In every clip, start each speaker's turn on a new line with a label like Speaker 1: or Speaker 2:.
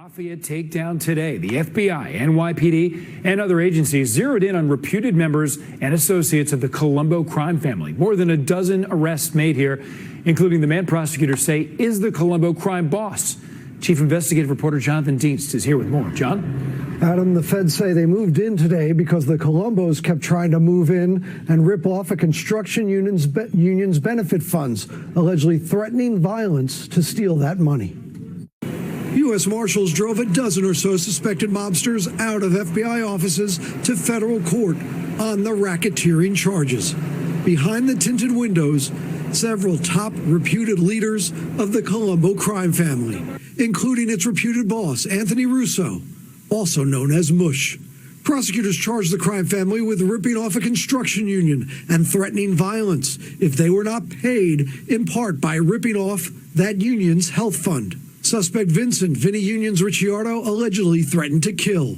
Speaker 1: Mafia takedown today. The FBI, NYPD, and other agencies zeroed in on reputed members and associates of the Colombo crime family. More than a dozen arrests made here, including the man prosecutors say is the Colombo crime boss. Chief investigative reporter Jonathan Dienst is here with more. John?
Speaker 2: Adam, the feds say they moved in today because the Colombos kept trying to move in and rip off a construction union's benefit funds, allegedly threatening violence to steal that money. U.S. Marshals drove a dozen or so suspected mobsters out of FBI offices to federal court on the racketeering charges. Behind the tinted windows, several top reputed leaders of the Colombo crime family, including its reputed boss, Anthony Russo, also known as Mush. Prosecutors charged the crime family with ripping off a construction union and threatening violence if they were not paid, in part by ripping off that union's health fund. Suspect Vinny Union's Ricciardo allegedly threatened to kill.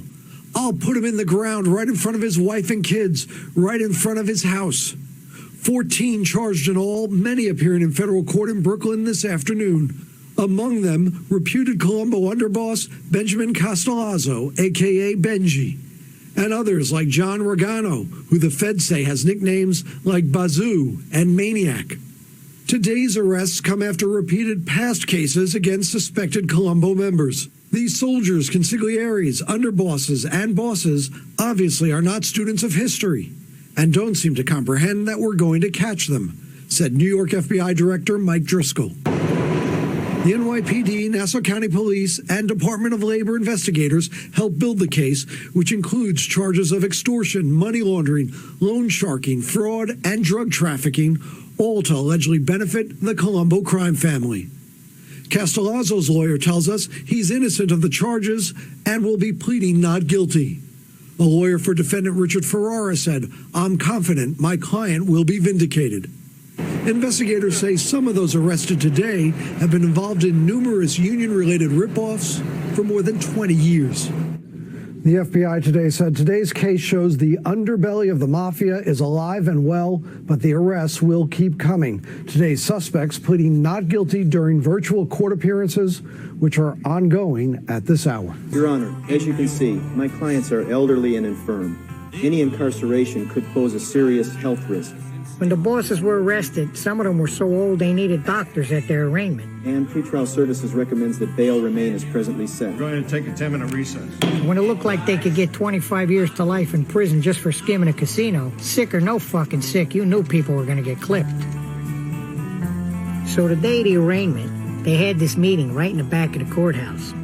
Speaker 2: I'll put him in the ground right in front of his wife and kids, right in front of his house. 14 charged in all, many appearing in federal court in Brooklyn this afternoon. Among them, reputed Colombo underboss Benji Castellazzo, a.k.a. Benji, and others like John Regano, who the feds say has nicknames like Bazoo and Maniac. Today's arrests come after repeated past cases against suspected Colombo members. These soldiers, consiglieres, underbosses, and bosses obviously are not students of history and don't seem to comprehend that we're going to catch them, said New York FBI Director Mike Driscoll. The NYPD, Nassau County Police, and Department of Labor investigators helped build the case, which includes charges of extortion, money laundering, loan sharking, fraud, and drug trafficking, all to allegedly benefit the Colombo crime family. Castellazzo's lawyer tells us he's innocent of the charges and will be pleading not guilty. A lawyer for defendant Richard Ferrara said, "I'm confident my client will be vindicated." Investigators say some of those arrested today have been involved in numerous union-related rip-offs for more than 20 years. The FBI today said today's case shows the underbelly of the Mafia is alive and well, but the arrests will keep coming. Today's suspects pleading not guilty during virtual court appearances, which are ongoing at this hour.
Speaker 3: Your Honor, as you can see, my clients are elderly and infirm. Any incarceration could pose a serious health risk.
Speaker 4: When the bosses were arrested, some of them were so old they needed doctors at their arraignment.
Speaker 3: And pretrial services recommends that bail remain as presently set.
Speaker 5: Go ahead and take a 10-minute recess.
Speaker 4: When it looked like they could get 25 years to life in prison just for skimming a casino, sick or no fucking sick, you knew people were going to get clipped. So the day of the arraignment, they had this meeting right in the back of the courthouse.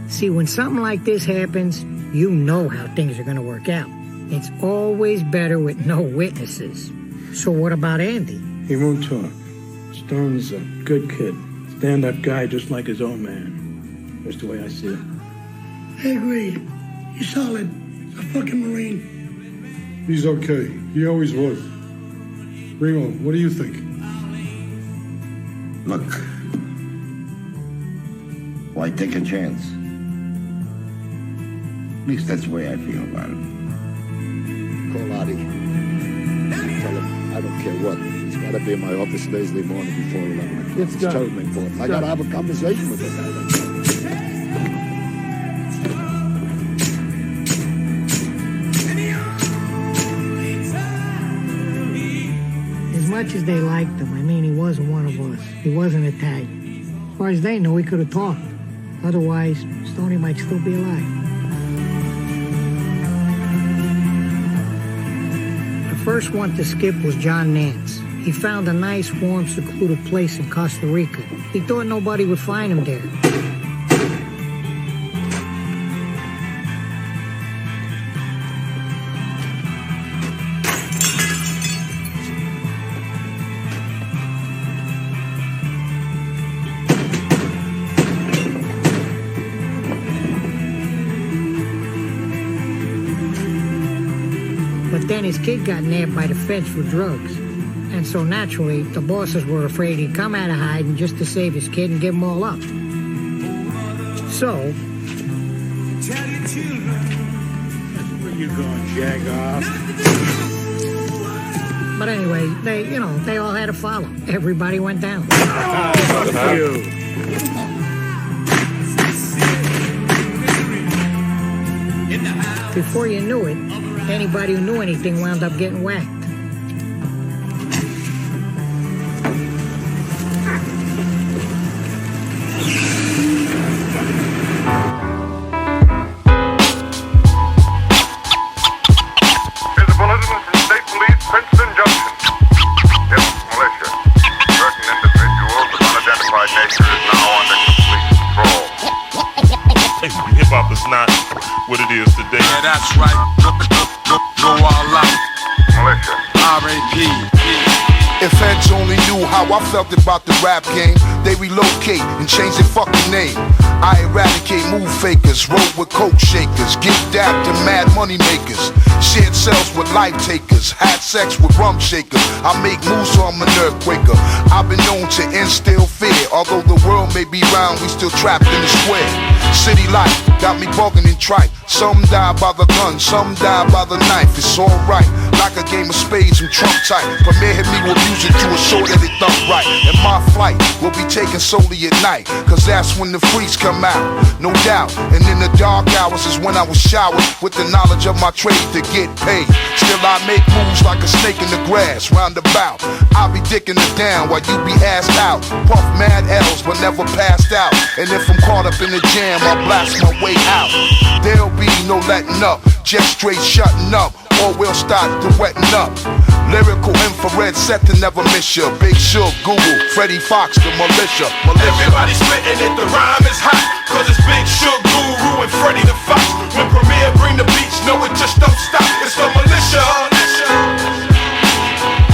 Speaker 4: See, when something like this happens, you know how things are going to work out. It's always better with no witnesses. So what about Andy?
Speaker 6: He won't talk. Stone's a good kid. Stand-up guy just like his own man. That's the way I see it.
Speaker 7: I agree. He's solid. A fucking Marine.
Speaker 5: He's okay. He always was. Remo, what do you think?
Speaker 8: Look. Why take a chance? At least that's the way I feel about it.
Speaker 9: Call Adi. Tell him I don't care what. He's got to be in my office Thursday morning before 11 o'clock. It's terribly important. I got to have a conversation with him.
Speaker 4: As much as they liked him, I mean, he wasn't one of us. He wasn't Italian. As far as they know, he could have talked. Otherwise, Stoney might still be alive. The first one to skip was John Nance. He found a nice, warm, secluded place in Costa Rica. He thought nobody would find him there. But then his kid got nabbed by the feds for drugs. And so naturally, the bosses were afraid he'd come out of hiding just to save his kid and give them all up. So...
Speaker 6: Where you going, jag-off?
Speaker 4: But anyway, they all had to follow. Everybody went down.
Speaker 6: Fuck you.
Speaker 4: Before you knew it, anybody who knew anything wound up getting whacked.
Speaker 10: Here's a bulletin from State Police, Princeton Junction. Yes, militia. Certain individuals of unidentified nature is now under complete control.
Speaker 11: Hip-hop is not what it is today.
Speaker 12: Yeah, that's right. Go all out.
Speaker 10: Militia.
Speaker 12: R.A.P.
Speaker 13: If heads only knew how I felt about the rap game, they relocate and change their fucking name. I eradicate move fakers, roll with coke shakers, give dap to mad money makers, shared cells with life takers, had sex with rum shakers. I make moves so I'm a nerve quaker. I've been known to instill fear. Although the world may be round, we still trapped in the square. City life got me bugging and tripe. Some die by the gun, some die by the knife. It's alright, like a game of spades and trump type. Premier hit me with music to assure that it thump right. And my flight will be taken solely at night, cause that's when the freaks come out, no doubt. And in the dark hours is when I was showered with the knowledge of my trade to get paid. Still I make moves like a snake in the grass, roundabout. I'll be dicking it down while you be assed out. Puff mad L's but never passed out. And if I'm caught up in the jam, I blast my way out. There'll be no letting up, just straight shutting up, or we'll start to wetting up. Lyrical infrared set to never miss ya. Big Shug, Google, Freddie Fox, the militia.
Speaker 11: Everybody spitting it, the rhyme is hot, cause it's Big Shug, Guru, and Freddie the Fox. When Premier bring the beats, no it just don't stop, it's the militia.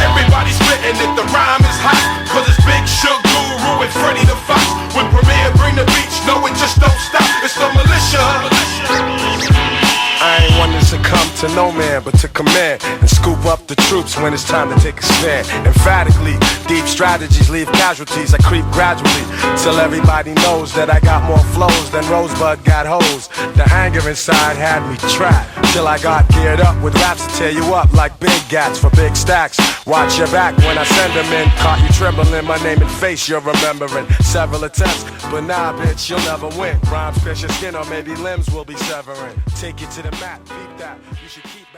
Speaker 11: Everybody spitting it, the rhyme is hot, cause it's Big Shug, Guru, and Freddie the Fox. When Premier bring the beats, no it just don't stop, it's the militia.
Speaker 12: I ain't one to succumb to no man, but to command and scoop up the troops when it's time to take a stand. Emphatically, deep strategies leave casualties. I creep gradually till everybody knows that I got more flows than Rosebud got hoes. The anger inside had me trapped till I got geared up with raps to tear you up like big gats for big stacks. Watch your back when I send them in. Caught you trembling, my name and face you're remembering. Several attempts, but nah, bitch, you'll never win. Rhymes pierce your skin or maybe limbs will be severing. Take you to the mat, beat that. You should keep